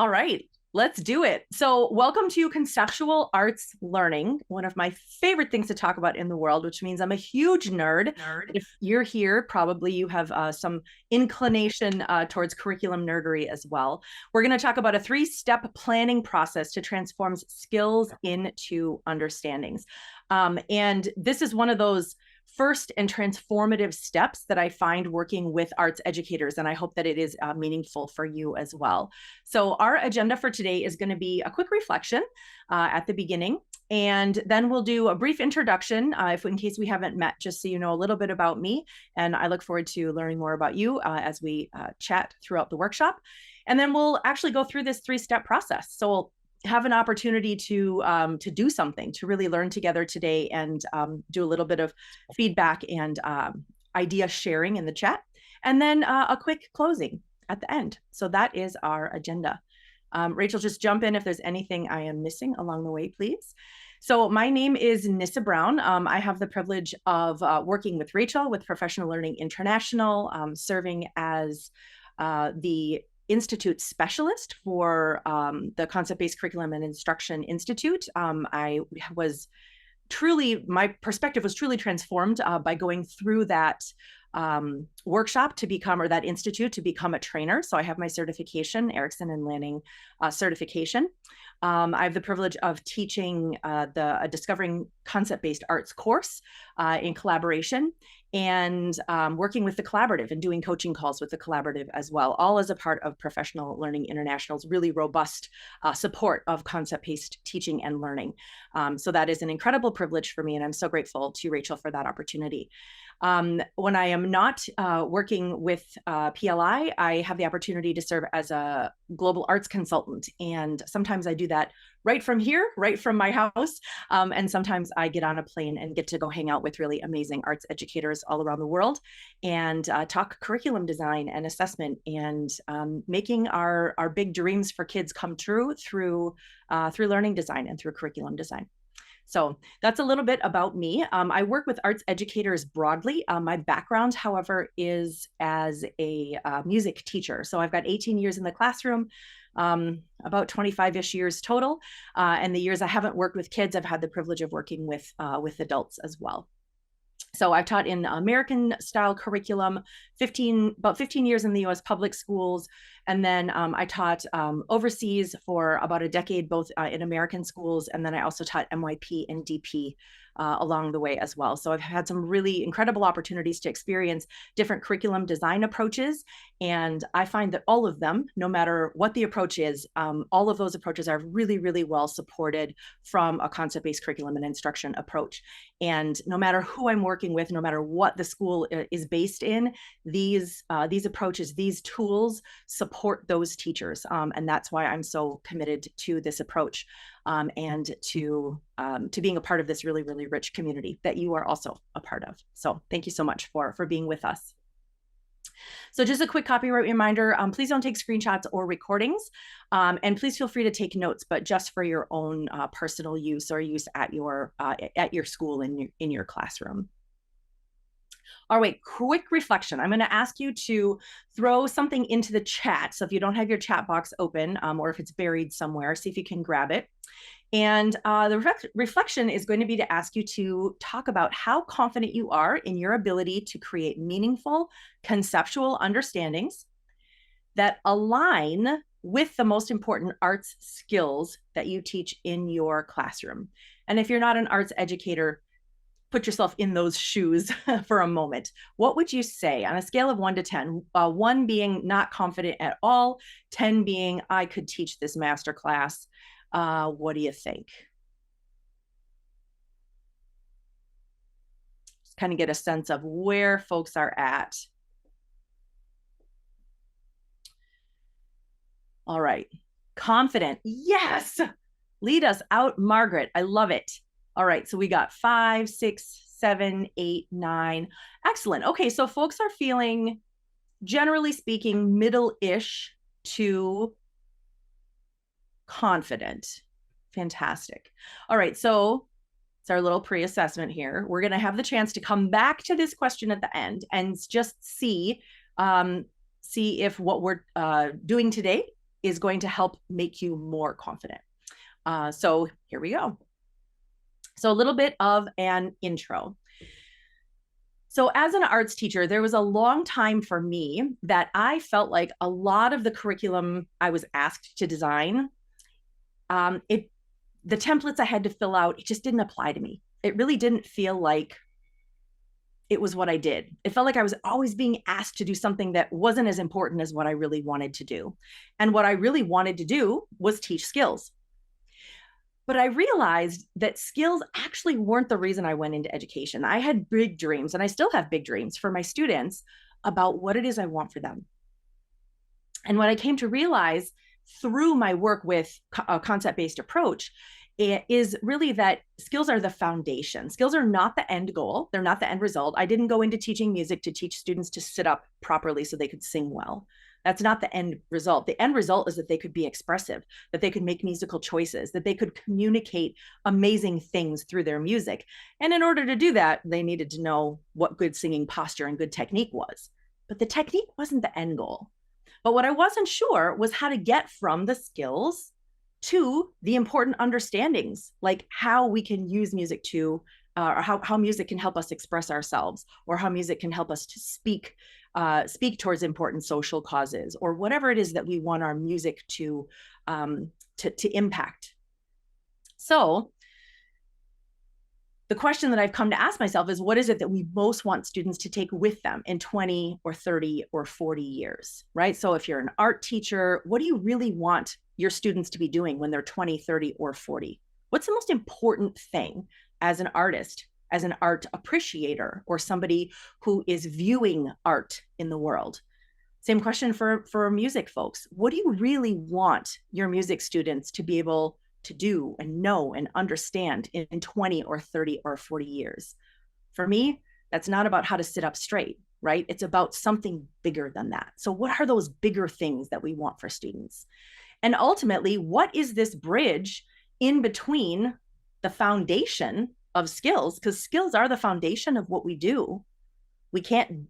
All right, let's do it. So, welcome to Conceptual Arts Learning, one of my favorite things to talk about in the world, which means I'm a huge nerd. If you're here, probably you have some inclination towards curriculum nerdery as well. We're going to talk about a 3-step planning process to transform skills into understandings. And this is one of those first and transformative steps that I find working with arts educators, and I hope that it is meaningful for you as well. So our agenda for today is going to be a quick reflection at the beginning, and then we'll do a brief introduction in case we haven't met, just so you know a little bit about me, and I look forward to learning more about you as we chat throughout the workshop. And then we'll actually go through this 3-step process. So we'll have an opportunity to do something, to really learn together today, and do a little bit of feedback and idea sharing in the chat, and then a quick closing at the end. So that is our agenda. Rachel, just jump in if there's anything I am missing along the way, please. So my name is Nissa Brown. I have the privilege of working with Rachel with Professional Learning International, serving as the Institute specialist for the Concept-Based Curriculum and Instruction Institute. My perspective was truly transformed by going through that workshop to become, or that institute to become a trainer. So I have my certification, Erickson and Lanning certification. I have the privilege of teaching a Discovering Concept-Based Arts course in collaboration, and working with the collaborative and doing coaching calls with the collaborative as well, all as a part of Professional Learning International's really robust support of concept-based teaching and learning. So that is an incredible privilege for me, and I'm so grateful to Rachel for that opportunity. When I am not working with PLI, I have the opportunity to serve as a global arts consultant. And sometimes I do that right from here, right from my house. And sometimes I get on a plane and get to go hang out with really amazing arts educators all around the world and talk curriculum design and assessment, and making our big dreams for kids come true through learning design and through curriculum design. So that's a little bit about me. I work with arts educators broadly. My background, however, is as a music teacher. So I've got 18 years in the classroom, about 25-ish years total. And the years I haven't worked with kids, I've had the privilege of working with adults as well. So I've taught in American style curriculum, about 15 years in the US public schools. And then I taught overseas for about a decade, both in American schools. And then I also taught MYP and DP along the way as well. So I've had some really incredible opportunities to experience different curriculum design approaches. And I find that all of them, no matter what the approach is, all of those approaches are really, really well supported from a concept-based curriculum and instruction approach. And no matter who I'm working with, no matter what the school is based in, these approaches, these tools support those teachers. And that's why I'm so committed to this approach, and to being a part of this really, really rich community that you are also a part of. So thank you so much for being with us. So just a quick copyright reminder, please don't take screenshots or recordings, and please feel free to take notes, but just for your own personal use or use at your school, in your classroom. All right, quick reflection. I'm going to ask you to throw something into the chat. So if you don't have your chat box open, or if it's buried somewhere, see if you can grab it. And the reflection is going to be to ask you to talk about how confident you are in your ability to create meaningful conceptual understandings that align with the most important arts skills that you teach in your classroom. And if you're not an arts educator, put yourself in those shoes for a moment. What would you say on a scale of 1 to 10? 1 being not confident at all, 10 being I could teach this master class. What do you think? Just kind of get a sense of where folks are at. All right, confident, yes. Lead us out, Margaret. I love it. All right, so we got 5, 6, 7, 8, 9. Excellent. Okay, so folks are feeling, generally speaking, middle-ish to confident. Fantastic. All right, so it's our little pre-assessment here. We're going to have the chance to come back to this question at the end and just see if what we're doing today is going to help make you more confident. So here we go. So a little bit of an intro. So as an arts teacher, there was a long time for me that I felt like a lot of the curriculum I was asked to design, the templates I had to fill out, it just didn't apply to me. It really didn't feel like it was what I did. It felt like I was always being asked to do something that wasn't as important as what I really wanted to do. And what I really wanted to do was teach skills. But I realized that skills actually weren't the reason I went into education. I had big dreams, and I still have big dreams for my students about what it is I want for them. And what I came to realize through my work with a concept-based approach is really that skills are the foundation. Skills are not the end goal. They're not the end result. I didn't go into teaching music to teach students to sit up properly so they could sing well. That's not the end result. The end result is that they could be expressive, that they could make musical choices, that they could communicate amazing things through their music. And in order to do that, they needed to know what good singing posture and good technique was. But the technique wasn't the end goal. But what I wasn't sure was how to get from the skills to the important understandings, like how we can use music to, or how music can help us express ourselves, or how music can help us to speak towards important social causes, or whatever it is that we want our music to impact. So the question that I've come to ask myself is, what is it that we most want students to take with them in 20 or 30 or 40 years, right? So if you're an art teacher, what do you really want your students to be doing when they're 20, 30, or 40? What's the most important thing as an artist, as an art appreciator, or somebody who is viewing art in the world? Same question for music folks. What do you really want your music students to be able to do and know and understand in 20 or 30 or 40 years? For me, that's not about how to sit up straight, right? It's about something bigger than that. So what are those bigger things that we want for students? And ultimately, what is this bridge in between the foundation of skills? Because skills are the foundation of what we do. We can't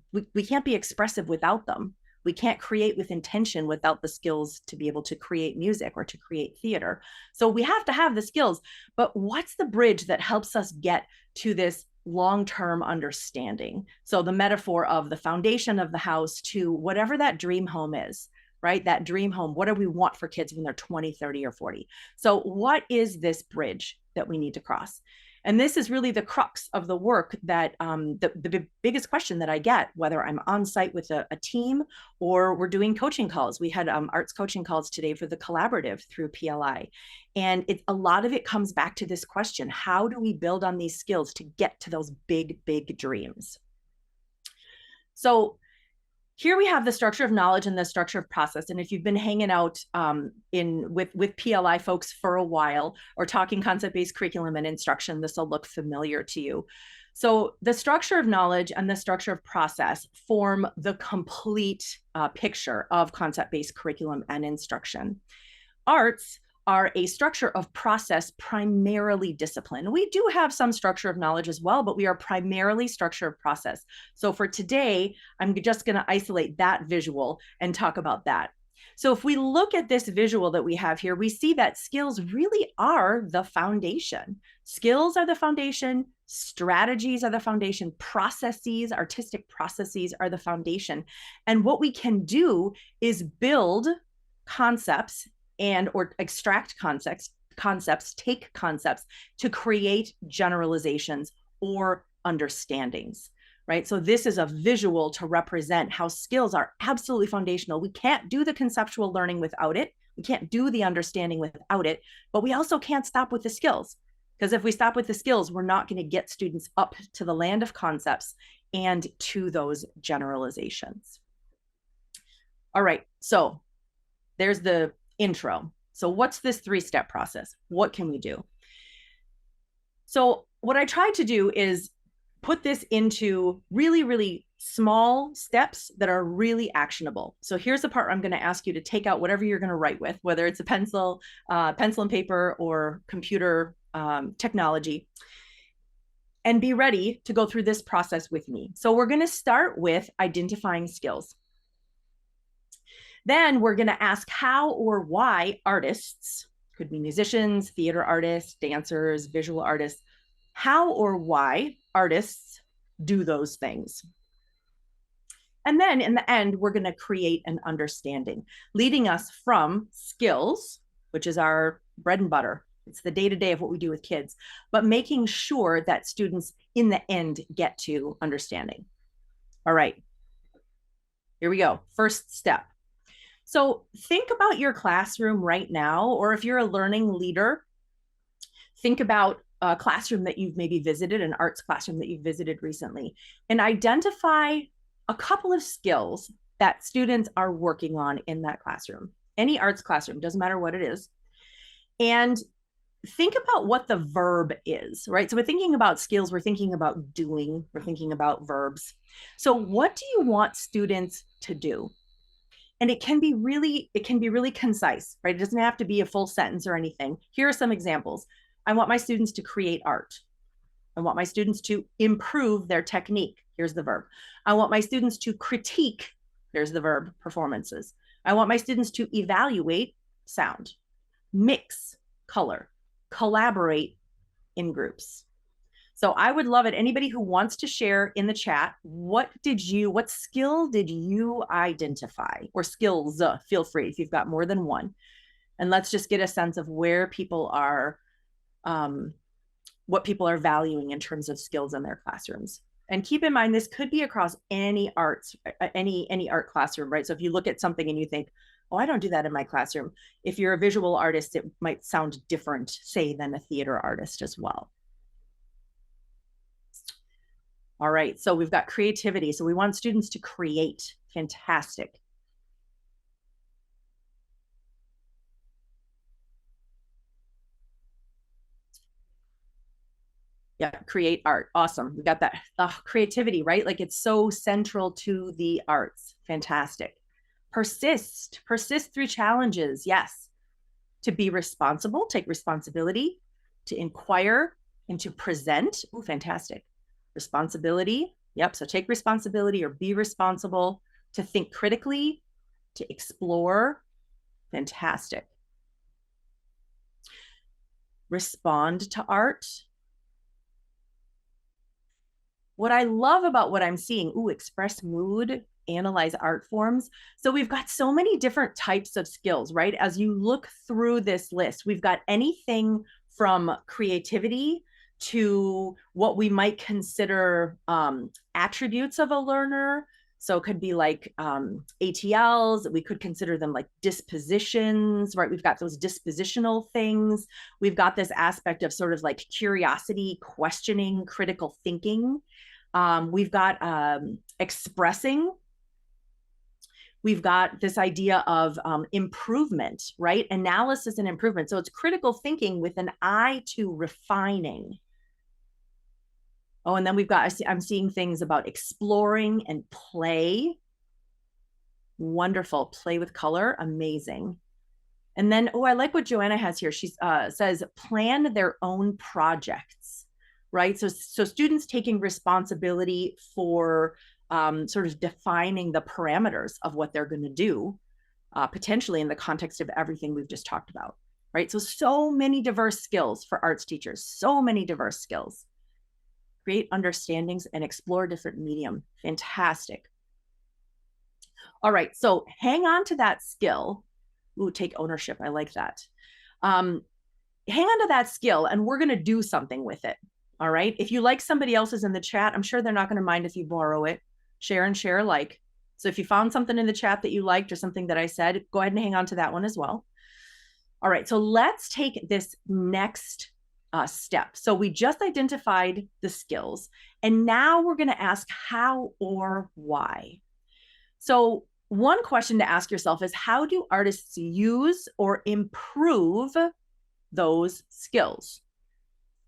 be expressive without them. We can't create with intention without the skills to be able to create music or to create theater. So we have to have the skills, but what's the bridge that helps us get to this long-term understanding? So the metaphor of the foundation of the house to whatever that dream home is, right? That dream home, what do we want for kids when they're 20, 30, or 40? So what is this bridge that we need to cross? And this is really the crux of the work that the biggest question that I get, whether I'm on site with a team or we're doing coaching calls. We had arts coaching calls today for the collaborative through PLI. And a lot of it comes back to this question: how do we build on these skills to get to those big, big dreams? So here we have the structure of knowledge and the structure of process. And if you've been hanging out with PLI folks for a while or talking concept-based curriculum and instruction, this will look familiar to you. So the structure of knowledge and the structure of process form the complete picture of concept-based curriculum and instruction. Arts are a structure of process, primarily discipline. We do have some structure of knowledge as well, but we are primarily structure of process. So for today, I'm just going to isolate that visual and talk about that. So if we look at this visual that we have here, we see that skills really are the foundation. Skills are the foundation, strategies are the foundation, processes, artistic processes are the foundation. And what we can do is build concepts or extract concepts, take concepts to create generalizations or understandings, right? So this is a visual to represent how skills are absolutely foundational. We can't do the conceptual learning without it. We can't do the understanding without it, but we also can't stop with the skills, because if we stop with the skills, we're not going to get students up to the land of concepts and to those generalizations. All right, so there's the intro. So what's this 3-step process? What can we do? So what I tried to do is put this into really, really small steps that are really actionable. So here's the part where I'm going to ask you to take out whatever you're going to write with, whether it's a pencil and paper or computer technology, and be ready to go through this process with me. So we're going to start with identifying skills. Then we're going to ask how or why artists, could be musicians, theater artists, dancers, visual artists, how or why artists do those things. And then in the end, we're going to create an understanding, leading us from skills, which is our bread and butter. It's the day-to-day of what we do with kids, but making sure that students in the end get to understanding. All right, here we go. First step. So think about your classroom right now, or if you're a learning leader, think about a classroom that you've maybe visited, an arts classroom that you've visited recently, and identify a couple of skills that students are working on in that classroom. Any arts classroom, doesn't matter what it is. And think about what the verb is, right? So we're thinking about skills, we're thinking about doing, we're thinking about verbs. So what do you want students to do? And it can be really concise, right? It doesn't have to be a full sentence or anything. Here are some examples. I want my students to create art. I want my students to improve their technique. Here's the verb. I want my students to critique. There's the verb, performances. I want my students to evaluate sound, mix color, collaborate in groups. So I would love it. Anybody who wants to share in the chat, what skill did you identify, or skills, feel free if you've got more than one. And let's just get a sense of where people are, what people are valuing in terms of skills in their classrooms. And keep in mind, this could be across any arts, any art classroom, right? So if you look at something and you think, oh, I don't do that in my classroom. If you're a visual artist, it might sound different, say, than a theater artist as well. All right, so we've got creativity. So we want students to create. Fantastic. Yeah, create art. Awesome. We got that. Creativity, right? Like it's so central to the arts. Fantastic. Persist through challenges. Yes. To be responsible, take responsibility, to inquire and to present. Oh, fantastic. Responsibility. Yep. So take responsibility or be responsible, to think critically, to explore. Fantastic. Respond to art. What I love about what I'm seeing, express mood, analyze art forms. So we've got so many different types of skills, right? As you look through this list, we've got anything from creativity to what we might consider attributes of a learner. So it could be like ATLs. We could consider them like dispositions, right? We've got those dispositional things. We've got this aspect of sort of like curiosity, questioning, critical thinking. We've got expressing. We've got this idea of improvement, right? Analysis and improvement. So it's critical thinking with an eye to refining. Oh, and then I'm seeing things about exploring and play. Wonderful. Play with color. Amazing. And then, I like what Joanna has here. She says, plan their own projects, right? So students taking responsibility for sort of defining the parameters of what they're going to do, potentially in the context of everything we've just talked about, right? So many diverse skills for arts teachers, so many diverse skills. Create understandings and explore different medium. Fantastic. All right, so hang on to that skill. Take ownership. I like that. Hang on to that skill, and we're going to do something with it. All right. If you like somebody else's in the chat, I'm sure they're not going to mind if you borrow it. Share and share alike. So if you found something in the chat that you liked or something that I said, go ahead and hang on to that one as well. All right. So let's take this next step. So we just identified the skills, and now we're going to ask how or why. So one question to ask yourself is, how do artists use or improve those skills?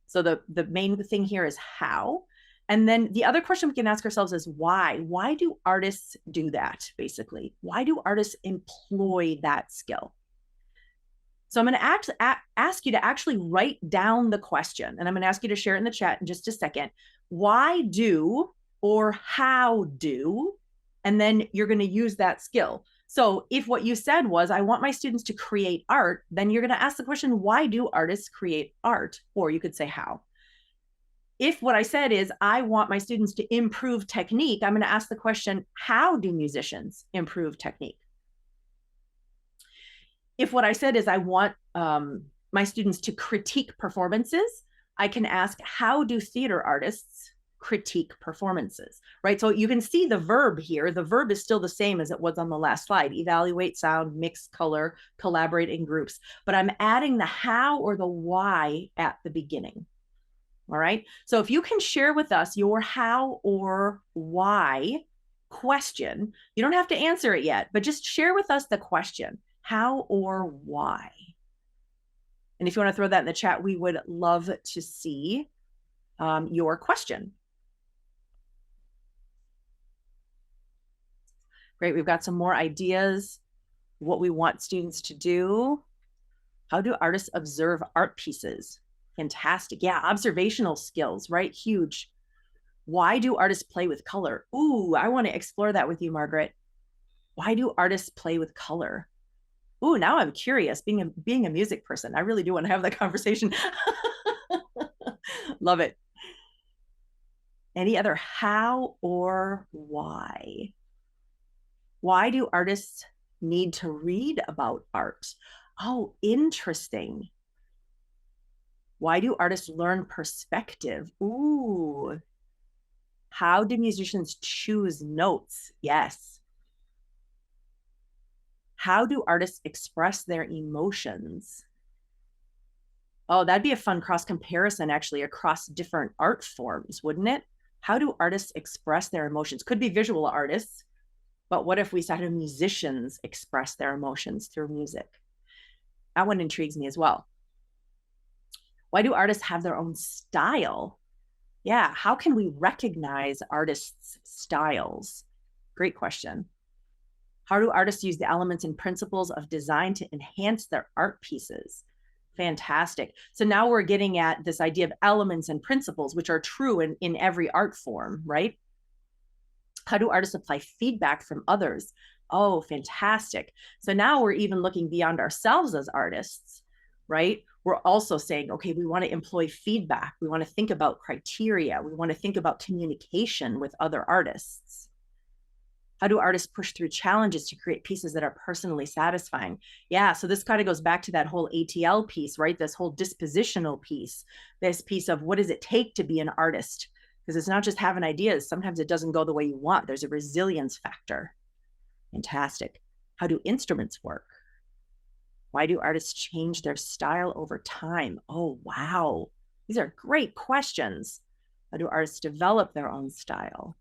So the main thing here is how. And then the other question we can ask ourselves is why? Why do artists do that, basically? Why do artists employ that skill? So I'm going to ask you to actually write down the question, and I'm going to ask you to share it in the chat in just a second. Why do or how do, and then you're going to use that skill. So if what you said was, I want my students to create art, then you're going to ask the question, why do artists create art? Or you could say how. If what I said is, I want my students to improve technique, I'm going to ask the question, how do musicians improve technique? If what I said is, I want my students to critique performances, I can ask, how do theater artists critique performances, right? So you can see the verb here. The verb is still the same as it was on the last slide: evaluate sound, mix color, collaborate in groups. But I'm adding the how or the why at the beginning. All right. So if you can share with us your how or why question, you don't have to answer it yet, but just share with us the question, how or why. And if you want to throw that in the chat, we would love to see your question. Great. We've got some more ideas, what we want students to do. How do artists observe art pieces? Fantastic. Yeah, observational skills, right? Huge. Why do artists play with color? Ooh, I want to explore that with you, Margaret. Why do artists play with color? Ooh, now I'm curious. Being a music person, I really do want to have that conversation. Love it. Any other how or why? Why do artists need to read about art? Oh, interesting. Why do artists learn perspective? Ooh. How do musicians choose notes? Yes. How do artists express their emotions? Oh, that'd be a fun cross comparison actually across different art forms, wouldn't it? How do artists express their emotions? Could be visual artists, but what if we said musicians express their emotions through music? That one intrigues me as well. Why do artists have their own style? Yeah, how can we recognize artists' styles? Great question. How do artists use the elements and principles of design to enhance their art pieces? Fantastic. So now we're getting at this idea of elements and principles, which are true in every art form, right? How do artists apply feedback from others? Oh, fantastic. So now we're even looking beyond ourselves as artists, right? We're also saying, okay, we want to employ feedback. We want to think about criteria. We want to think about communication with other artists. How do artists push through challenges to create pieces that are personally satisfying? Yeah, so this kind of goes back to that whole ATL piece, right? This whole dispositional piece, this piece of what does it take to be an artist? Because it's not just having ideas. Sometimes it doesn't go the way you want. There's a resilience factor. Fantastic. How do instruments work? Why do artists change their style over time? Oh, wow. These are great questions. How do artists develop their own style?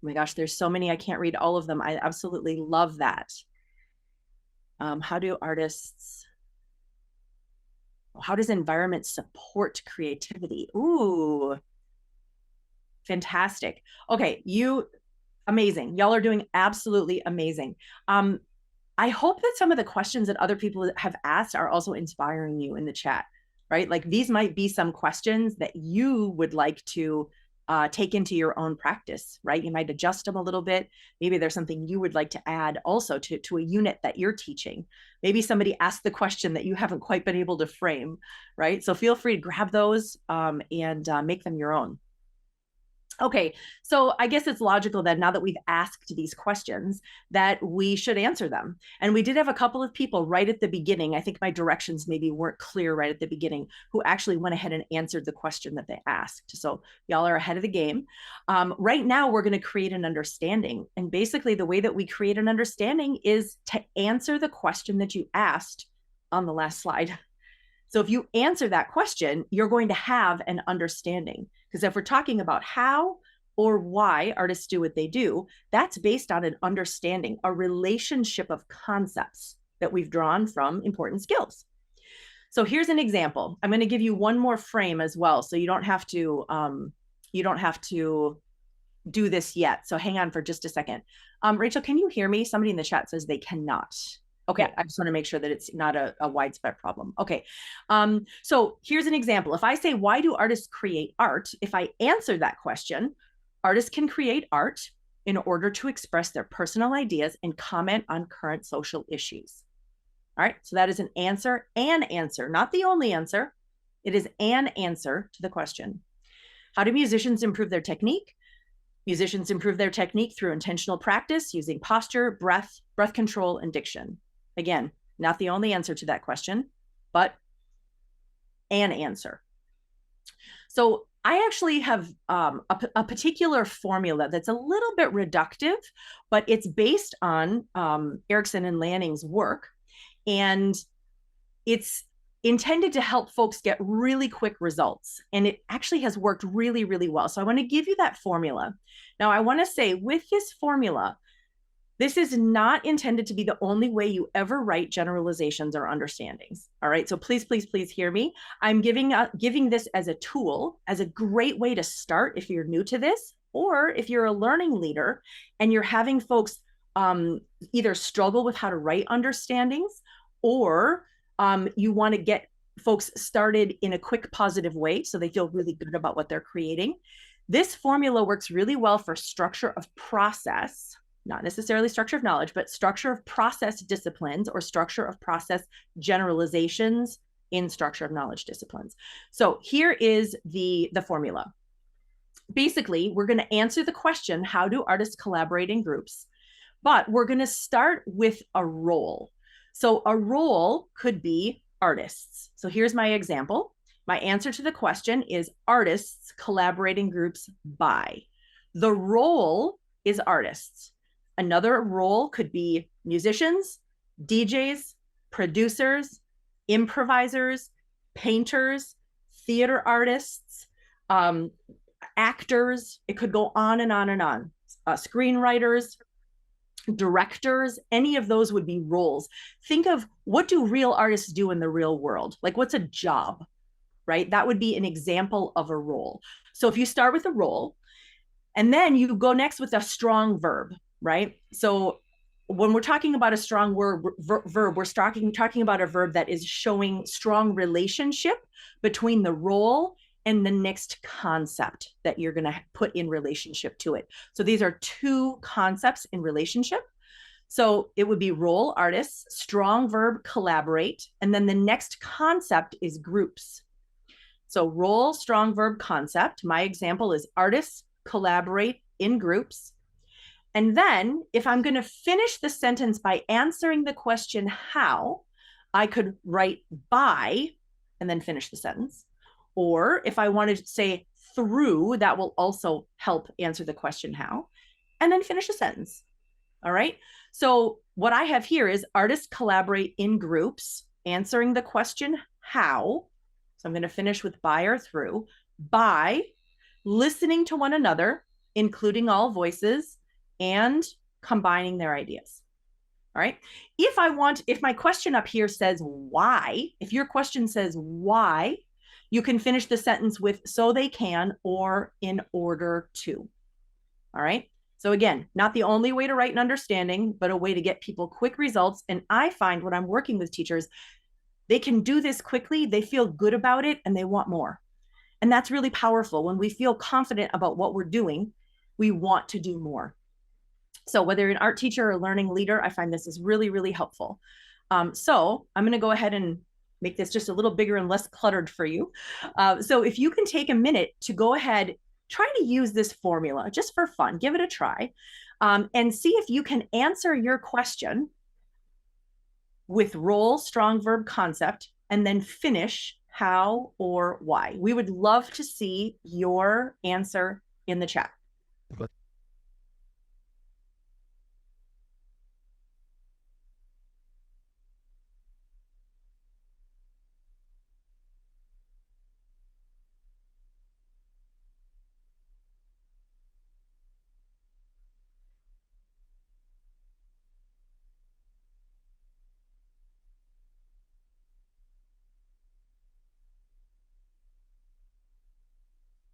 Oh my gosh, there's so many. I can't read all of them. I absolutely love that. How do artists, how does environment support creativity? Ooh, fantastic. Okay, amazing. Y'all are doing absolutely amazing. I hope that some of the questions that other people have asked are also inspiring you in the chat, right? Like these might be some questions that you would like to take into your own practice, right? You might adjust them a little bit. Maybe there's something you would like to add also to a unit that you're teaching. Maybe somebody asked the question that you haven't quite been able to frame, right? So feel free to grab those and make them your own. Okay, so I guess it's logical then, now that we've asked these questions, that we should answer them. And we did have a couple of people right at the beginning, I think my directions maybe weren't clear right at the beginning, who actually went ahead and answered the question that they asked. So y'all are ahead of the game. Right now, we're going to create an understanding. And basically, the way that we create an understanding is to answer the question that you asked on the last slide. So if you answer that question, you're going to have an understanding. Because if we're talking about how or why artists do what they do, that's based on an understanding, a relationship of concepts that we've drawn from important skills. So here's an example. I'm going to give you one more frame as well, so you don't have to do this yet. So hang on for just a second. Rachel, can you hear me? Somebody in the chat says they cannot. Okay, I just want to make sure that it's not a widespread problem. Okay, so here's an example. If I say, why do artists create art? If I answer that question, artists can create art in order to express their personal ideas and comment on current social issues. All right, so that is an answer, not the only answer. It is an answer to the question. How do musicians improve their technique? Musicians improve their technique through intentional practice using posture, breath control, and diction. Again, not the only answer to that question, but an answer. So I actually have a particular formula that's a little bit reductive, but it's based on Erickson and Lanning's work. And it's intended to help folks get really quick results. And it actually has worked really, really well. So I want to give you that formula. Now, I want to say with this formula, this is not intended to be the only way you ever write generalizations or understandings. All right. So please, please, please hear me. I'm giving this as a tool, as a great way to start if you're new to this, or if you're a learning leader and you're having folks either struggle with how to write understandings, or you want to get folks started in a quick, positive way so they feel really good about what they're creating. This formula works really well for structure of process, not necessarily structure of knowledge, but structure of process disciplines or structure of process generalizations in structure of knowledge disciplines. So here is the formula. Basically, we're going to answer the question, how do artists collaborate in groups? But we're going to start with a role. So a role could be artists. So here's my example. My answer to the question is artists collaborating groups by. The role is artists. Another role could be musicians, DJs, producers, improvisers, painters, theater artists, actors. It could go on and on and on. Screenwriters, directors, any of those would be roles. Think of what do real artists do in the real world? Like what's a job, right? That would be an example of a role. So if you start with a role and then you go next with a strong verb, right? So when we're talking about a strong verb, we're talking about a verb that is showing strong relationship between the role and the next concept that you're going to put in relationship to it. So these are two concepts in relationship. So it would be role, artists, strong verb, collaborate, and then the next concept is groups. So role, strong verb, concept. My example is artists collaborate in groups. And then if I'm going to finish the sentence by answering the question how, I could write by and then finish the sentence. Or if I wanted to say through, that will also help answer the question how, and then finish a sentence. All right. So what I have here is artists collaborate in groups, answering the question how. So I'm going to finish with by or through. By listening to one another, including all voices, and combining their ideas. All right. If my question up here says why, if your question says why, you can finish the sentence with so they can or in order to. All right. So again, not the only way to write an understanding, but a way to get people quick results. And I find when I'm working with teachers, they can do this quickly, they feel good about it, and they want more. And that's really powerful. When we feel confident about what we're doing, we want to do more. So whether you're an art teacher or a learning leader, I find this is really, really helpful. So I'm going to go ahead and make this just a little bigger and less cluttered for you. So if you can take a minute to go ahead, try to use this formula just for fun, give it a try, and see if you can answer your question with role, strong verb, concept, and then finish how or why. We would love to see your answer in the chat.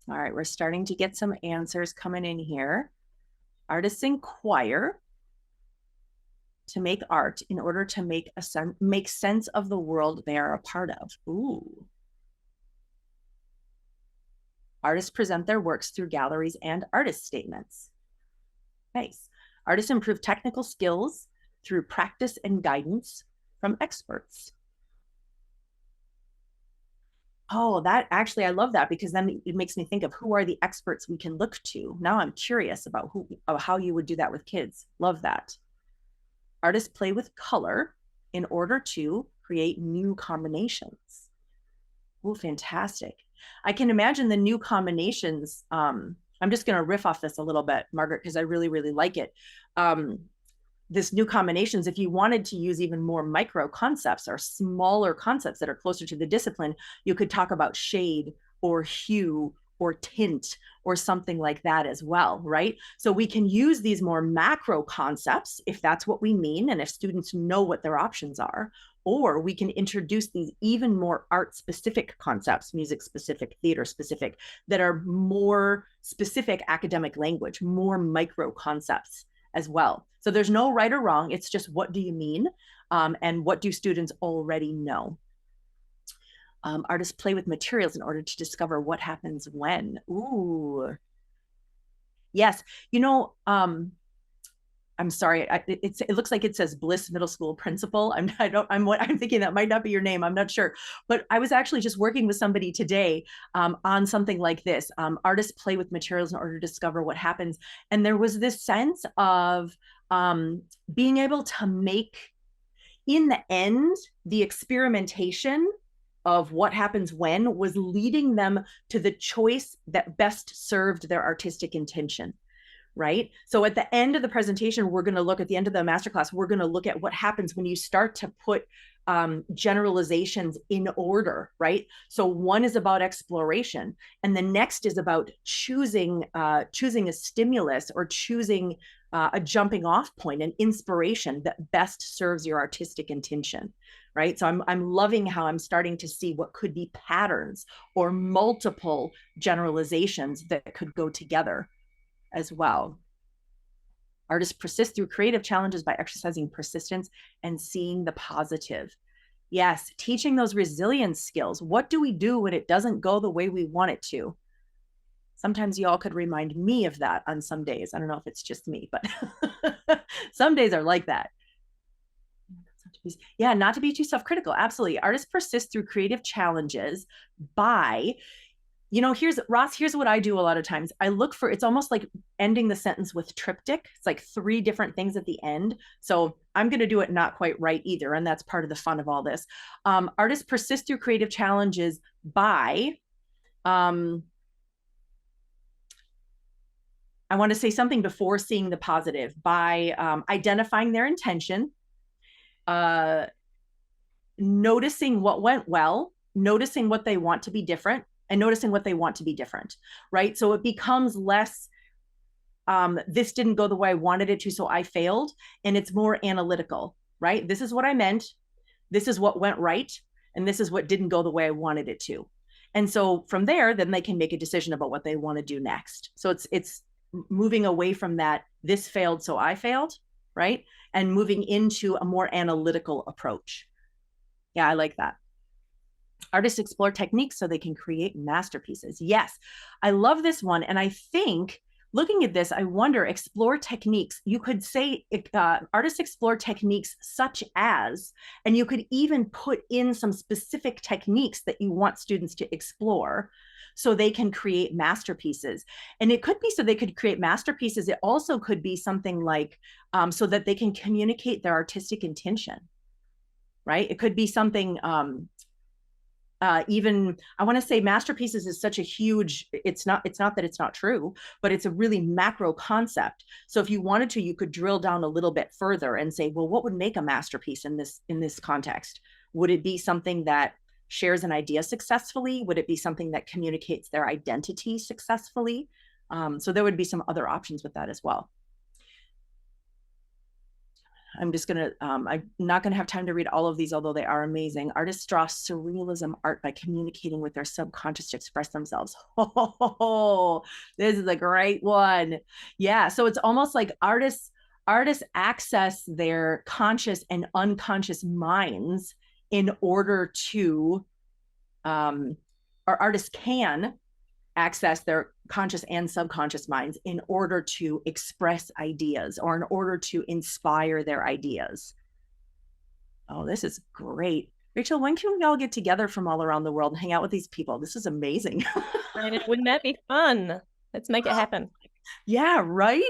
All right, we're starting to get some answers coming in here. Artists inquire to make art in order to make sense of the world they are a part of. Ooh. Artists present their works through galleries and artist statements. Nice. Artists improve technical skills through practice and guidance from experts. Oh, that actually, I love that because then it makes me think of who are the experts we can look to. Now I'm curious about how you would do that with kids. Love that. Artists play with color in order to create new combinations. Oh, fantastic. I can imagine the new combinations. I'm just going to riff off this a little bit, Margaret, because I really, really like it. This new combinations, if you wanted to use even more micro concepts or smaller concepts that are closer to the discipline, you could talk about shade or hue or tint or something like that as well, right? So we can use these more macro concepts if that's what we mean, and if students know what their options are, or we can introduce these even more art specific concepts, music specific, theater specific, that are more specific academic language, more micro concepts as well. So there's no right or wrong. It's just, what do you mean? And what do students already know? Artists play with materials in order to discover what happens when. Ooh. Yes. You know, I'm sorry. It looks like it says Bliss Middle School principal. I'm thinking that might not be your name. I'm not sure. But I was actually just working with somebody today on something like this. Artists play with materials in order to discover what happens. And there was this sense of being able to make, in the end, the experimentation of what happens when was leading them to the choice that best served their artistic intention. Right? So at the end of the presentation, we're going to look at the end of the masterclass, we're going to look at what happens when you start to put generalizations in order, right? So one is about exploration, and the next is about choosing a stimulus or choosing a jumping off point, an inspiration that best serves your artistic intention, right? So I'm loving how I'm starting to see what could be patterns or multiple generalizations that could go together as well. Artists persist through creative challenges by exercising persistence and seeing the positive. Yes, teaching those resilience skills. What do we do when it doesn't go the way we want it to? Sometimes you all could remind me of that on some days. I don't know if it's just me, but some days are like that. Yeah, not to be too self-critical. Absolutely. Artists persist through creative challenges by, you know, here's what I do a lot of times. I look for, it's almost like ending the sentence with triptych. It's like 3 different things at the end. So I'm going to do it not quite right either. And that's part of the fun of all this. Artists persist through creative challenges by, I want to say something before seeing the positive, by identifying their intention, noticing what went well, noticing what they want to be different, and noticing what they want to be different, right? So it becomes less, this didn't go the way I wanted it to, so I failed. And it's more analytical, right? This is what I meant. This is what went right. And this is what didn't go the way I wanted it to. And so from there, then they can make a decision about what they want to do next. So it's moving away from that, this failed, so I failed, right? And moving into a more analytical approach. Yeah, I like that. Artists explore techniques so they can create masterpieces. Yes, I love this one. And I think looking at this, I wonder, explore techniques. You could say artists explore techniques such as, and you could even put in some specific techniques that you want students to explore so they can create masterpieces. And it could be so they could create masterpieces. It also could be something like so that they can communicate their artistic intention, right? It could be something even, I want to say masterpieces is such a huge, it's not that it's not true, but it's a really macro concept. So if you wanted to, you could drill down a little bit further and say, well, what would make a masterpiece in this context? Would it be something that shares an idea successfully? Would it be something that communicates their identity successfully? So there would be some other options with that as well. I'm not gonna have time to read all of these, although they are amazing. Artists draw surrealism art by communicating with their subconscious to express themselves. Oh, this is a great one. Yeah, so it's almost like artists access their conscious and unconscious minds in order to, or artists can access their conscious and subconscious minds in order to express ideas or in order to inspire their ideas. Oh, this is great. Rachel, when can we all get together from all around the world and hang out with these people? This is amazing. Right, wouldn't that be fun? Let's make it happen. Yeah, right?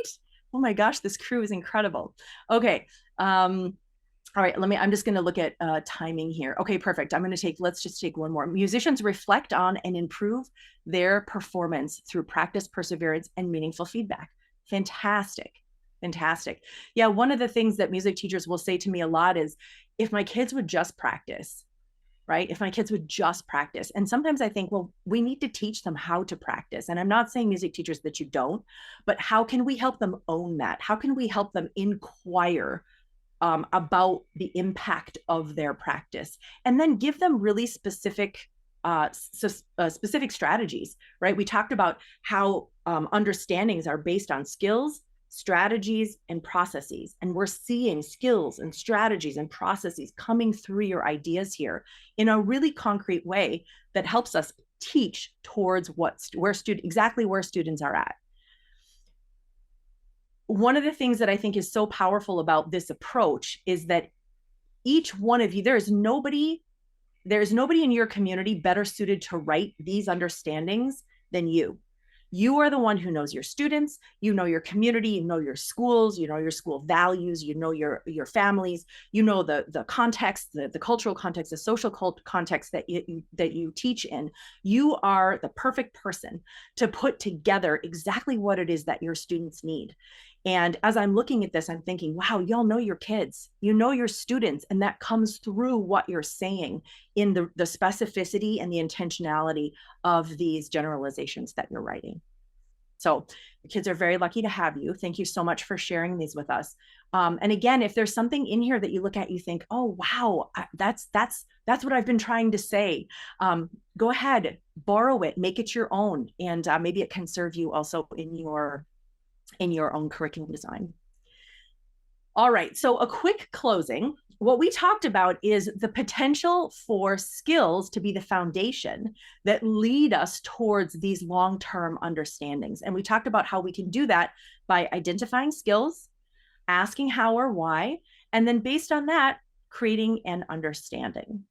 Oh my gosh, this crew is incredible. Okay. All right, I'm just going to look at timing here. Okay, perfect. Let's just take one more. Musicians reflect on and improve their performance through practice, perseverance, and meaningful feedback. Fantastic. Fantastic. Yeah, one of the things that music teachers will say to me a lot is, if my kids would just practice, right? If my kids would just practice. And sometimes I think, well, we need to teach them how to practice. And I'm not saying music teachers that you don't, but how can we help them own that? How can we help them inquire about the impact of their practice, and then give them really specific specific strategies, right? We talked about how understandings are based on skills, strategies, and processes. And we're seeing skills and strategies and processes coming through your ideas here in a really concrete way that helps us teach towards exactly where students are at. One of the things that I think is so powerful about this approach is that each one of you, there's nobody in your community better suited to write these understandings than you. You are the one who knows your students, you know your community, you know your schools, you know your school values, you know your families, you know the context, the cultural context, the social context that you teach in. You are the perfect person to put together exactly what it is that your students need. And as I'm looking at this, I'm thinking, wow, y'all know your kids, you know your students, and that comes through what you're saying in the specificity and the intentionality of these generalizations that you're writing. So the kids are very lucky to have you. Thank you so much for sharing these with us. And again, if there's something in here that you look at, you think, oh, wow, that's what I've been trying to say. Go ahead, borrow it, make it your own. And maybe it can serve you also in your own curriculum design. All right, so a quick closing. What we talked about is the potential for skills to be the foundation that lead us towards these long-term understandings. And we talked about how we can do that by identifying skills, asking how or why, and then based on that, creating an understanding.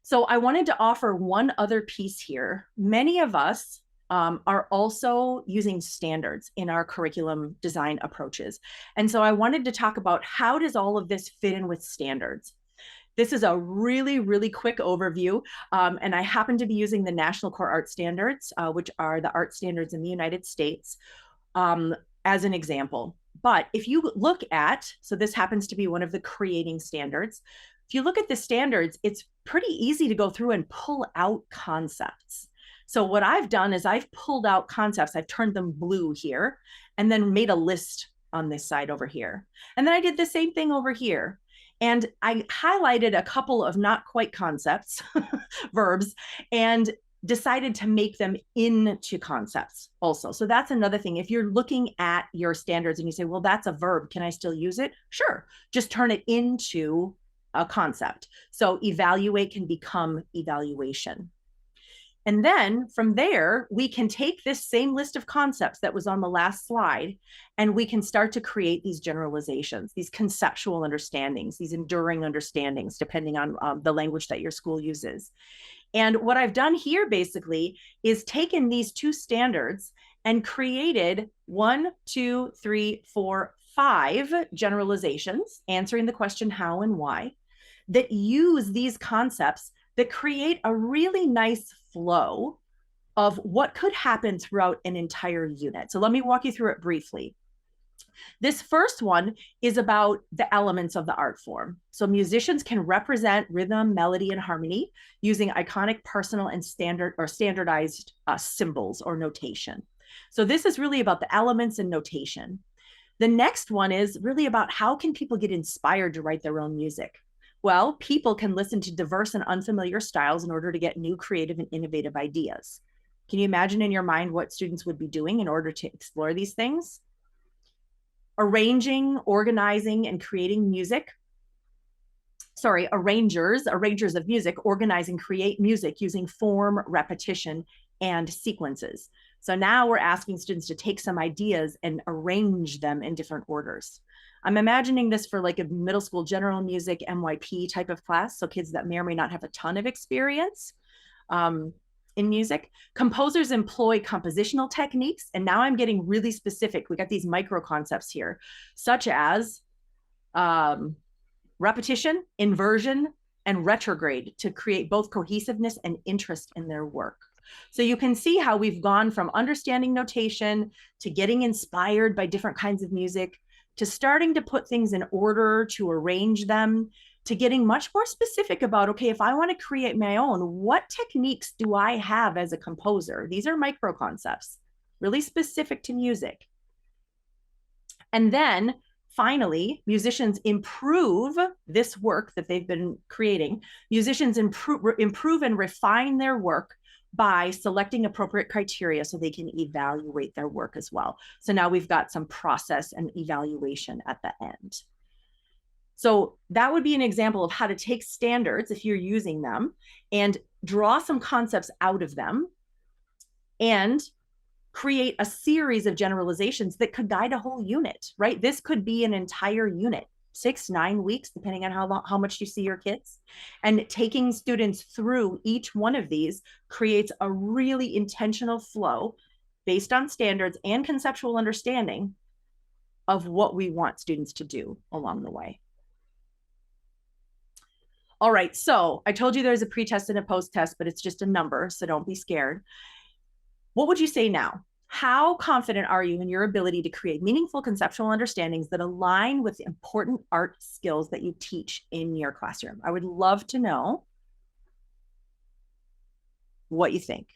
So I wanted to offer one other piece here. Many of us are also using standards in our curriculum design approaches. And so I wanted to talk about how does all of this fit in with standards. This is a really, really quick overview. And I happen to be using the National Core Art Standards, which are the art standards in the United States, as an example. But if you look at, so this happens to be one of the creating standards. If you look at the standards, it's pretty easy to go through and pull out concepts. So what I've done is I've pulled out concepts, I've turned them blue here, and then made a list on this side over here. And then I did the same thing over here. And I highlighted a couple of not quite concepts, verbs, and decided to make them into concepts also. So that's another thing. If you're looking at your standards and you say, well, that's a verb, can I still use it? Sure, just turn it into a concept. So evaluate can become evaluation. And then from there, we can take this same list of concepts that was on the last slide, and we can start to create these generalizations, these conceptual understandings, these enduring understandings, depending on the language that your school uses. And what I've done here basically is taken these two standards and created 1, 2, 3, 4, 5 generalizations, answering the question how and why, that use these concepts that create a really nice flow of what could happen throughout an entire unit. So let me walk you through it briefly. This first one is about the elements of the art form. So musicians can represent rhythm, melody, and harmony using iconic, personal, and standardized symbols or notation. So this is really about the elements and notation. The next one is really about how can people get inspired to write their own music? Well, people can listen to diverse and unfamiliar styles in order to get new, creative, and innovative ideas. Can you imagine in your mind what students would be doing in order to explore these things? Arranging, organizing, and creating music. Arrangers of music organize and create music using form, repetition, and sequences. So now we're asking students to take some ideas and arrange them in different orders. I'm imagining this for like a middle school general music MYP type of class, so kids that may or may not have a ton of experience in music. Composers employ compositional techniques, and now I'm getting really specific. We got these micro concepts here, such as repetition, inversion, and retrograde to create both cohesiveness and interest in their work. So you can see how we've gone from understanding notation to getting inspired by different kinds of music to starting to put things in order, to arrange them, to getting much more specific about, okay, if I want to create my own, what techniques do I have as a composer? These are micro concepts, really specific to music. And then finally, musicians improve this work that they've been creating. Musicians improve and refine their work by selecting appropriate criteria so they can evaluate their work as well. So now we've got some process and evaluation at the end. So that would be an example of how to take standards, if you're using them, and draw some concepts out of them and create a series of generalizations that could guide a whole unit, right? This could be an entire unit, 6-9 weeks, depending on how much you see your kids. And taking students through each one of these creates a really intentional flow based on standards and conceptual understanding of what we want students to do along the way. All right, so I told you there's a pre-test and a post-test, but it's just a number, so don't be scared. What would you say now? How confident are you in your ability to create meaningful conceptual understandings that align with the important art skills that you teach in your classroom? I would love to know what you think.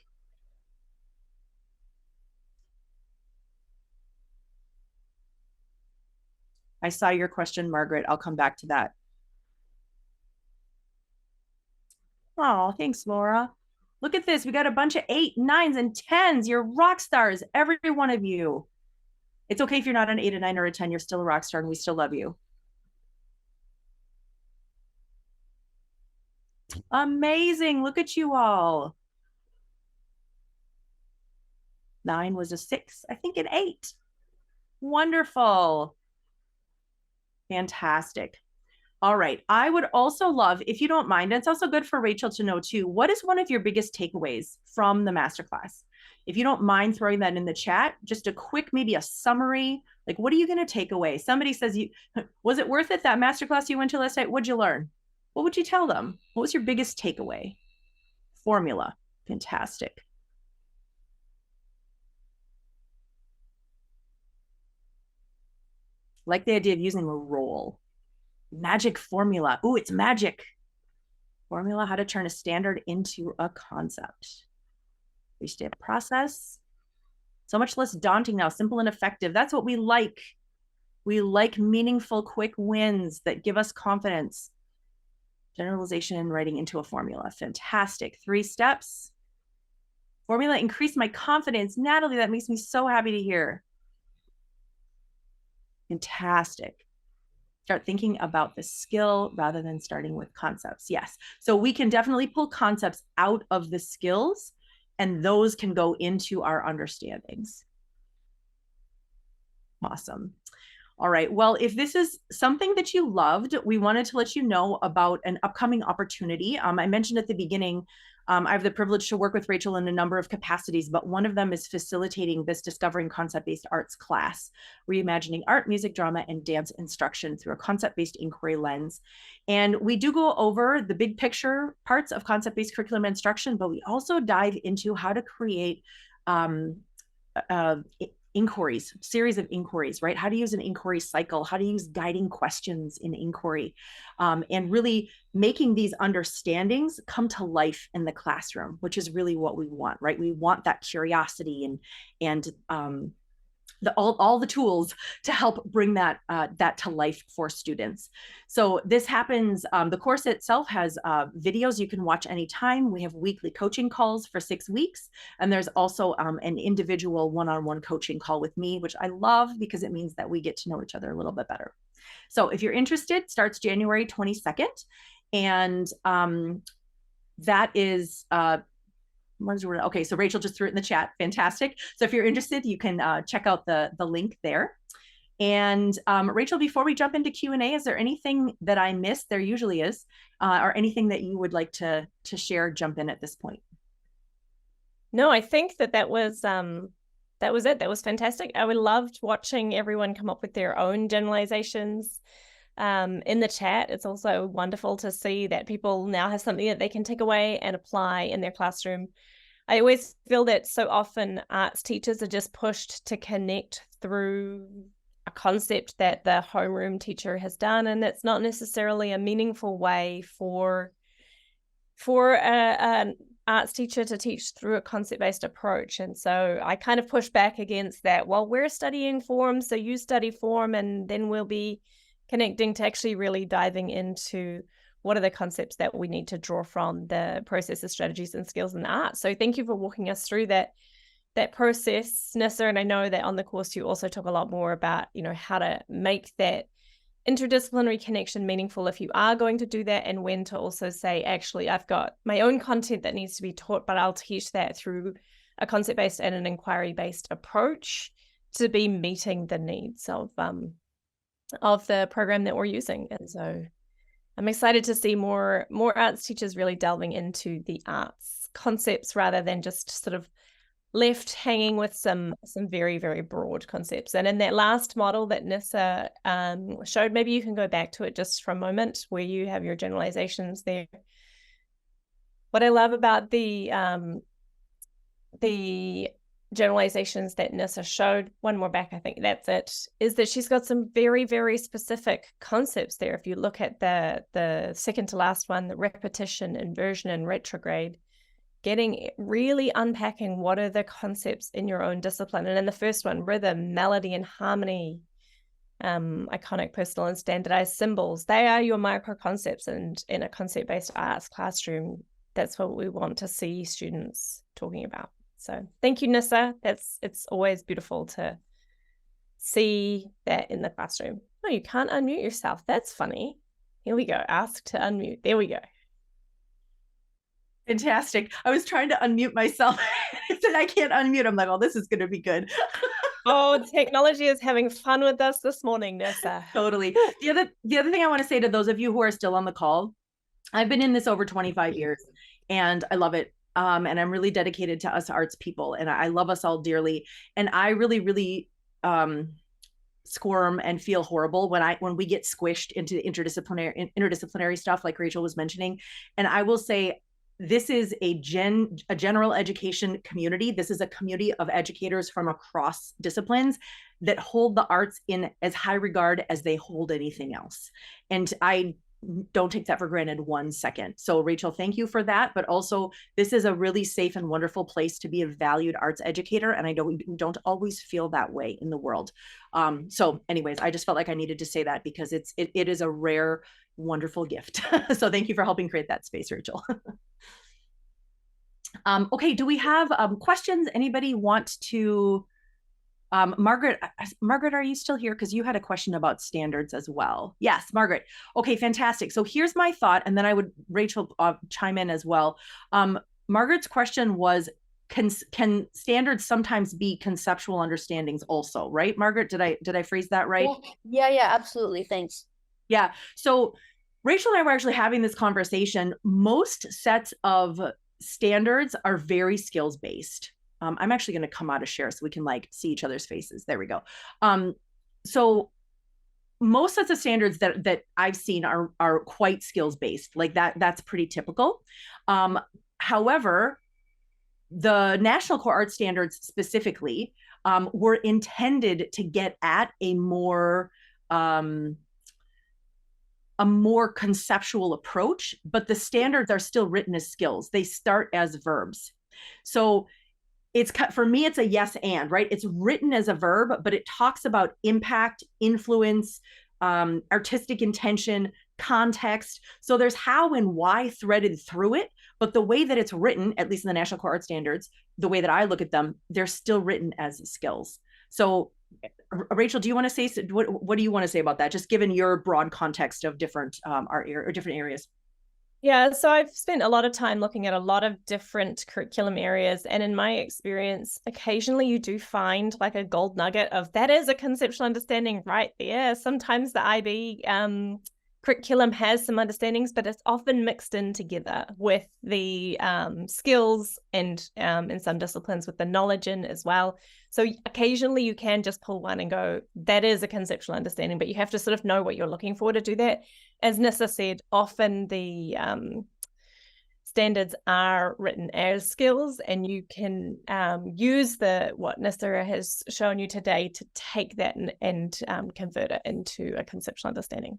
I saw your question, Margaret. I'll come back to that. Oh, thanks, Laura. Look at this. We got a bunch of 8, 9s, and 10s. You're rock stars, every one of you. It's okay if you're not an 8, a 9, or a 10. You're still a rock star, and we still love you. Amazing. Look at you all. 9 was a 6. I think an 8. Wonderful. Fantastic. All right. I would also love, if you don't mind, and it's also good for Rachel to know too, what is one of your biggest takeaways from the masterclass? If you don't mind throwing that in the chat, just a quick, maybe a summary, like what are you going to take away? Somebody says, was it worth it, that masterclass you went to last night? What'd you learn? What would you tell them? What was your biggest takeaway? Formula. Fantastic. Like the idea of using a role. Magic formula. Ooh, it's magic. Formula, how to turn a standard into a concept. 3-step process. So much less daunting now, simple and effective. That's what we like. We like meaningful, quick wins that give us confidence. Generalization and writing into a formula. Fantastic. 3 steps. Formula increased my confidence. Natalie, that makes me so happy to hear. Fantastic. Start thinking about the skill rather than starting with concepts. Yes. So we can definitely pull concepts out of the skills, and those can go into our understandings. Awesome. All right. Well, if this is something that you loved, we wanted to let you know about an upcoming opportunity. I mentioned at the beginning, I have the privilege to work with Rachel in a number of capacities, but one of them is facilitating this Discovering Concept-Based Arts class, reimagining art, music, drama, and dance instruction through a concept-based inquiry lens. And we do go over the big picture parts of concept-based curriculum instruction, but we also dive into how to create inquiries, series of inquiries, right? How to use an inquiry cycle, how to use guiding questions in inquiry, and really making these understandings come to life in the classroom, which is really what we want, right? We want that curiosity and all the tools to help bring that to life for students. So this happens, the course itself has videos you can watch anytime. We have weekly coaching calls for 6 weeks. And there's also an individual one-on-one coaching call with me, which I love because it means that we get to know each other a little bit better. So if you're interested, starts January 22nd. And that is Okay, so Rachel just threw it in the chat. Fantastic. So if you're interested, you can check out the link there. And Rachel, before we jump into Q&A, is there anything that I missed? There usually is, or anything that you would like to share, jump in at this point? No, I think that was it. That was fantastic. I would loved watching everyone come up with their own generalizations in the chat. It's also wonderful to see that people now have something that they can take away and apply in their classroom. I always feel that so often arts teachers are just pushed to connect through a concept that the homeroom teacher has done, and it's not necessarily a meaningful way for an arts teacher to teach through a concept-based approach. And so I kind of push back against that. Well, we're studying form, so you study form, and then we'll be connecting to actually really diving into what are the concepts that we need to draw from the processes, strategies, and skills in the arts. So thank you for walking us through that process, Nissa. And I know that on the course you also talk a lot more about, how to make that interdisciplinary connection meaningful if you are going to do that, and when to also say, actually, I've got my own content that needs to be taught, but I'll teach that through a concept-based and an inquiry-based approach to be meeting the needs of the program that we're using. And so I'm excited to see more arts teachers really delving into the arts concepts rather than just sort of left hanging with some very, very broad concepts. And in that last model that Nissa showed, maybe you can go back to it just for a moment, where you have your generalizations there. What I love about the generalizations that Nissa showed, one more back, I think that's it, is that she's got some very, very specific concepts there. If you look at the second to last one, the repetition, inversion, and retrograde, really unpacking what are the concepts in your own discipline. And in the first one, rhythm, melody, and harmony, iconic, personal, and standardized symbols, they are your micro concepts. And in a concept-based arts classroom, that's what we want to see students talking about. So thank you, Nissa. It's always beautiful to see that in the classroom. Oh, you can't unmute yourself. That's funny. Here we go. Ask to unmute. There we go. Fantastic. I was trying to unmute myself. It said I can't unmute. I'm like, oh, this is going to be good. Oh, technology is having fun with us this morning, Nissa. Totally. The other thing I want to say to those of you who are still on the call, I've been in this over 25 years and I love it. And I'm really dedicated to us arts people, and I love us all dearly. And I really, really squirm and feel horrible when we get squished into interdisciplinary stuff like Rachel was mentioning. And I will say, this is a general education community. This is a community of educators from across disciplines that hold the arts in as high regard as they hold anything else. And I don't take that for granted 1 second. So Rachel, thank you for that. But also, this is a really safe and wonderful place to be a valued arts educator. And I know we don't always feel that way in the world. So anyways, I just felt like I needed to say that because it is a rare, wonderful gift. So thank you for helping create that space, Rachel. Okay, do we have questions? Anybody want to, Margaret, are you still here? Because you had a question about standards as well. Yes, Margaret. Okay, fantastic. So here's my thought, and then Rachel, chime in as well. Margaret's question was, can standards sometimes be conceptual understandings also, right? Margaret, did I phrase that right? Yeah, absolutely. Thanks. Yeah. So Rachel and I were actually having this conversation. Most sets of standards are very skills based. I'm actually going to come out of share so we can see each other's faces. There we go. So most sets of standards that I've seen are quite skills based. Like that's pretty typical. However, the National Core Art Standards specifically were intended to get at a more conceptual approach, but the standards are still written as skills. They start as verbs. So for me, it's a yes and, right? It's written as a verb, but it talks about impact, influence, artistic intention, context. So there's how and why threaded through it, but the way that it's written, at least in the National Core Art Standards, the way that I look at them, they're still written as skills. So Rachel, do you want to say, what do you want to say about that? Just given your broad context of different art or different areas. Yeah, so I've spent a lot of time looking at a lot of different curriculum areas. And in my experience, occasionally you do find like a gold nugget of that is a conceptual understanding right there. Sometimes the IB curriculum has some understandings, but it's often mixed in together with the skills and in some disciplines with the knowledge in as well. So occasionally you can just pull one and go, that is a conceptual understanding, but you have to sort of know what you're looking for to do that. As Nissa said, often the standards are written as skills, and you can use what Nissa has shown you today to take that and convert it into a conceptual understanding.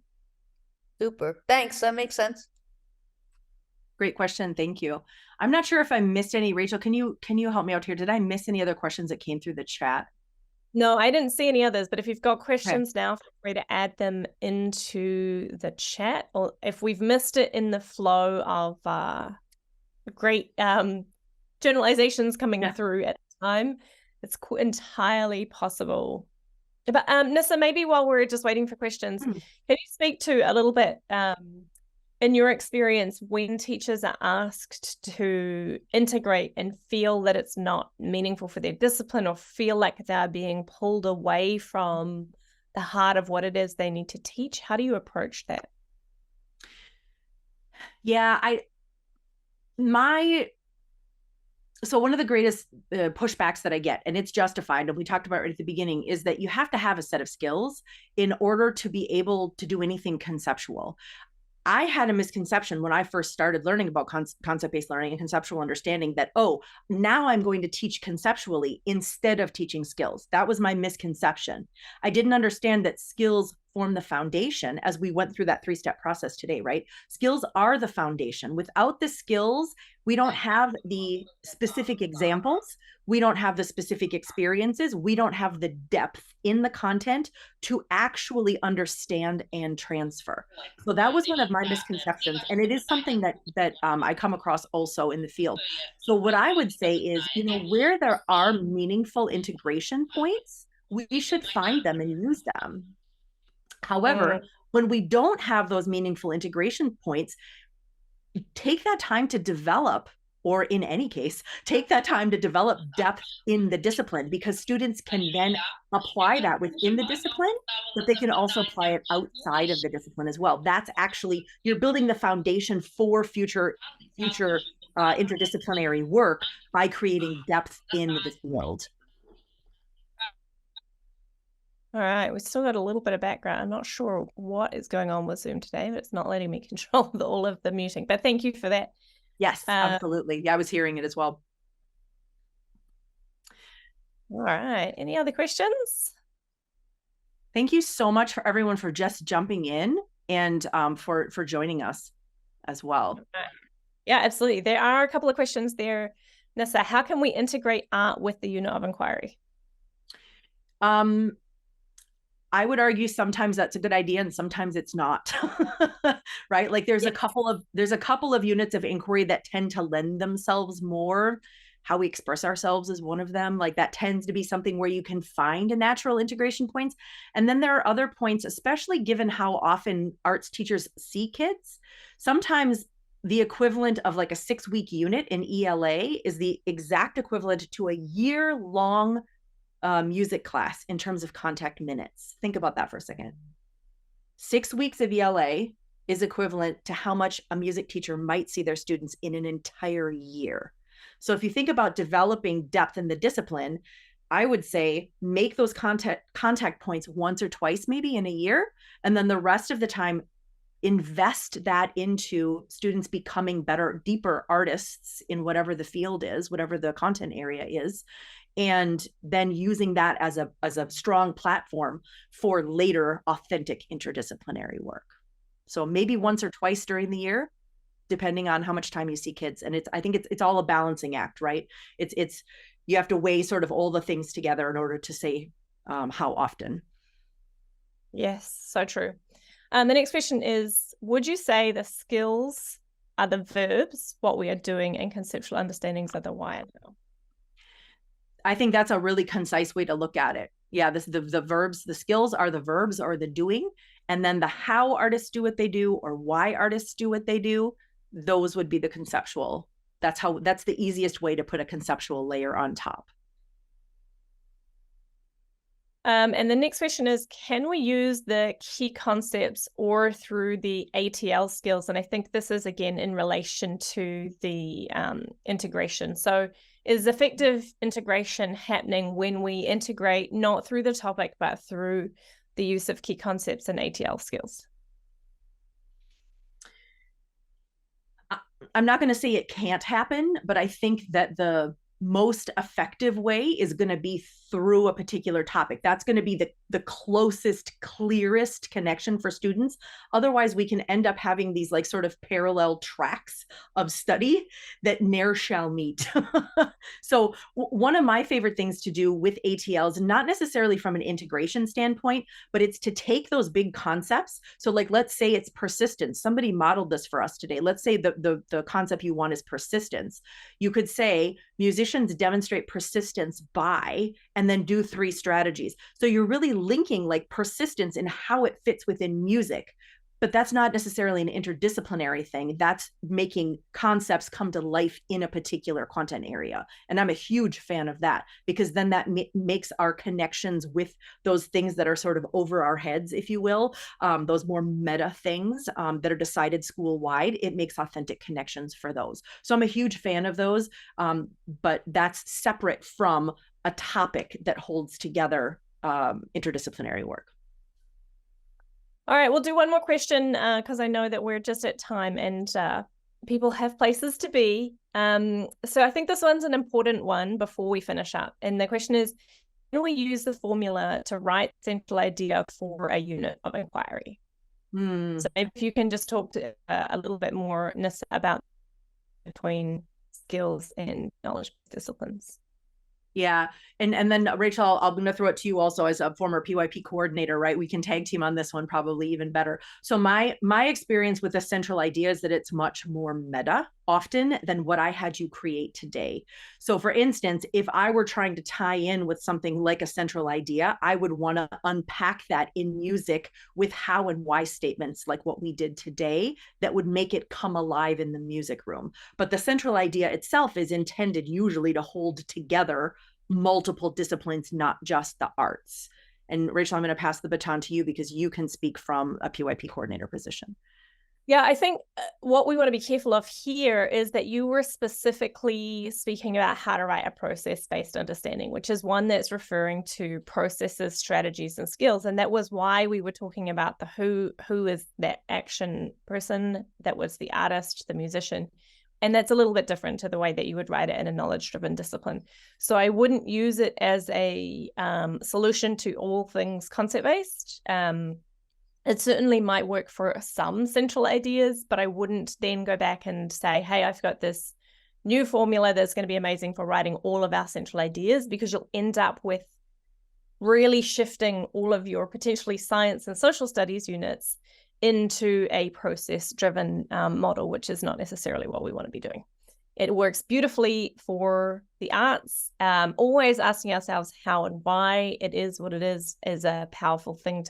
Super. Thanks. That makes sense. Great question. Thank you. I'm not sure if I missed any. Rachel, can you help me out here? Did I miss any other questions that came through the chat? No, I didn't see any others, but if you've got questions now, feel free to add them into the chat, or if we've missed it in the flow of great generalizations coming through at the time, it's entirely possible. But Nissa, maybe while we're just waiting for questions, can you speak to a little bit in your experience when teachers are asked to integrate and feel that it's not meaningful for their discipline, or feel like they're being pulled away from the heart of what it is they need to teach? How do you approach that? Yeah, so one of the greatest pushbacks that I get, and it's justified, and we talked about it at the beginning, is that you have to have a set of skills in order to be able to do anything conceptual. I had a misconception when I first started learning about concept-based learning and conceptual understanding that, oh, now I'm going to teach conceptually instead of teaching skills. That was my misconception. I didn't understand that skills form the foundation, as we went through that 3-step process today, right? Skills are the foundation. Without the skills, we don't have the specific examples. We don't have the specific experiences. We don't have the depth in the content to actually understand and transfer. So that was one of my misconceptions. And it is something that I come across also in the field. So what I would say is, where there are meaningful integration points, we should find them and use them. However, when we don't have those meaningful integration points, take that time to develop, or in any case, take that time to develop depth in the discipline, because students can then apply that within the discipline, but they can also apply it outside of the discipline as well. That's actually, you're building the foundation for future interdisciplinary work by creating depth in the field. All right, we've still got a little bit of background. I'm not sure what is going on with Zoom today, but it's not letting me control all of the muting. But thank you for that. Yes, absolutely. Yeah, I was hearing it as well. All right, any other questions? Thank you so much for everyone for just jumping in and for joining us as well. Yeah, absolutely. There are a couple of questions there. Nissa, how can we integrate art with the unit of inquiry? I would argue sometimes that's a good idea and sometimes it's not. Right? Like there's a couple of units of inquiry that tend to lend themselves more. How we express ourselves is one of them. Like that tends to be something where you can find a natural integration points. And then there are other points, especially given how often arts teachers see kids. Sometimes the equivalent of like a 6-week unit in ELA is the exact equivalent to a year-long music class in terms of contact minutes. Think about that for a second. 6 weeks of ELA is equivalent to how much a music teacher might see their students in an entire year. So if you think about developing depth in the discipline, I would say make those contact points once or twice, maybe in a year, and then the rest of the time invest that into students becoming better, deeper artists in whatever the field is, whatever the content area is, and then using that as a strong platform for later authentic interdisciplinary work. So maybe once or twice during the year, depending on how much time you see kids. And I think it's all a balancing act, right? It's you have to weigh sort of all the things together in order to say how often. Yes, so true. The next question is, would you say the skills are the verbs, what we are doing, and conceptual understandings are the why and how? I think that's a really concise way to look at it. Yeah, the verbs, the skills are the verbs or the doing, and then the how artists do what they do or why artists do what they do, those would be the conceptual. That's the easiest way to put a conceptual layer on top. And the next question is, can we use the key concepts or through the ATL skills? And I think this is, again, in relation to the integration. So is effective integration happening when we integrate not through the topic, but through the use of key concepts and ATL skills? I'm not going to say it can't happen, but I think that the most effective way is going to be through a particular topic. That's going to be the closest, clearest connection for students. Otherwise, we can end up having these like sort of parallel tracks of study that ne'er shall meet. So one of my favorite things to do with ATLs, not necessarily from an integration standpoint, but it's to take those big concepts. So like, let's say it's persistence. Somebody modeled this for us today. Let's say the concept you want is persistence. You could say musicians demonstrate persistence by, and then do 3 strategies. So you're really linking like persistence and how it fits within music. But that's not necessarily an interdisciplinary thing. That's making concepts come to life in a particular content area. And I'm a huge fan of that, because then that makes our connections with those things that are sort of over our heads, if you will, those more meta things that are decided school-wide, it makes authentic connections for those. So I'm a huge fan of those, but that's separate from a topic that holds together interdisciplinary work. All right, we'll do one more question because I know that we're just at time and people have places to be. So I think this one's an important one before we finish up. And the question is, can we use the formula to write central idea for a unit of inquiry? So maybe if you can just talk to a little bit more, Nissa, about between skills and knowledge disciplines. Yeah. And then Rachel, I'm going to throw it to you also as a former PYP coordinator, right? We can tag team on this one probably even better. So my experience with the central idea is that it's much more meta often than what I had you create today. So for instance, if I were trying to tie in with something like a central idea, I would want to unpack that in music with how and why statements like what we did today that would make it come alive in the music room. But the central idea itself is intended usually to hold together multiple disciplines, not just the arts. And Rachel, I'm going to pass the baton to you because you can speak from a PYP coordinator position. Yeah, I think what we want to be careful of here is that you were specifically speaking about how to write a process-based understanding, which is one that's referring to processes, strategies, and skills. And that was why we were talking about the who is that action person, that was the artist, the musician. And that's a little bit different to the way that you would write it in a knowledge-driven discipline. So I wouldn't use it as a solution to all things concept-based. It certainly might work for some central ideas, but I wouldn't then go back and say, hey, I've got this new formula that's going to be amazing for writing all of our central ideas, because you'll end up with really shifting all of your potentially science and social studies units into a process-driven model, which is not necessarily what we want to be doing. It works beautifully for the arts. Always asking ourselves how and why it is what it is a powerful thing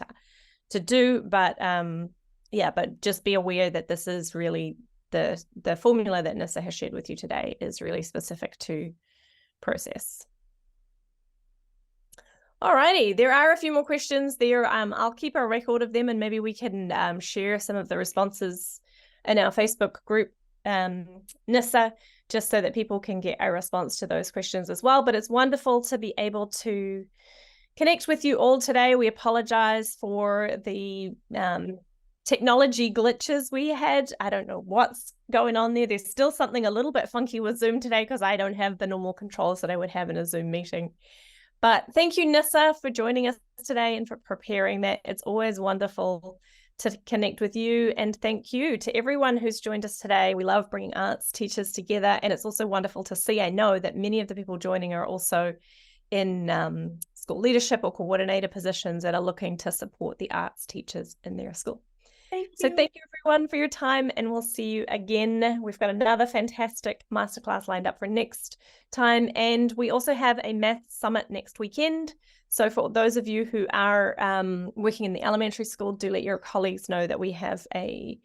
to do, but but just be aware that this is really the formula that Nissa has shared with you today is really specific to process. Alrighty, there are a few more questions there. I'll keep a record of them and maybe we can share some of the responses in our Facebook group, Nissa, just so that people can get a response to those questions as well. But it's wonderful to be able to connect with you all today. We apologize for the technology glitches we had. I don't know what's going on there. There's still something a little bit funky with Zoom today because I don't have the normal controls that I would have in a Zoom meeting. But thank you, Nissa, for joining us today and for preparing that. It's always wonderful to connect with you. And thank you to everyone who's joined us today. We love bringing arts teachers together. And it's also wonderful to see, I know that many of the people joining are also in school leadership or coordinator positions that are looking to support the arts teachers in their school. So thank you everyone for your time, and we'll see you again. We've got another fantastic masterclass lined up for next time, and we also have a math summit next weekend. So for those of you who are working in the elementary school, do let your colleagues know that we have a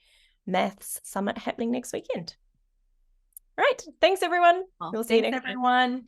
Maths Summit happening next weekend. All right. Thanks, everyone. Well, we'll see you thanks, next time. everyone.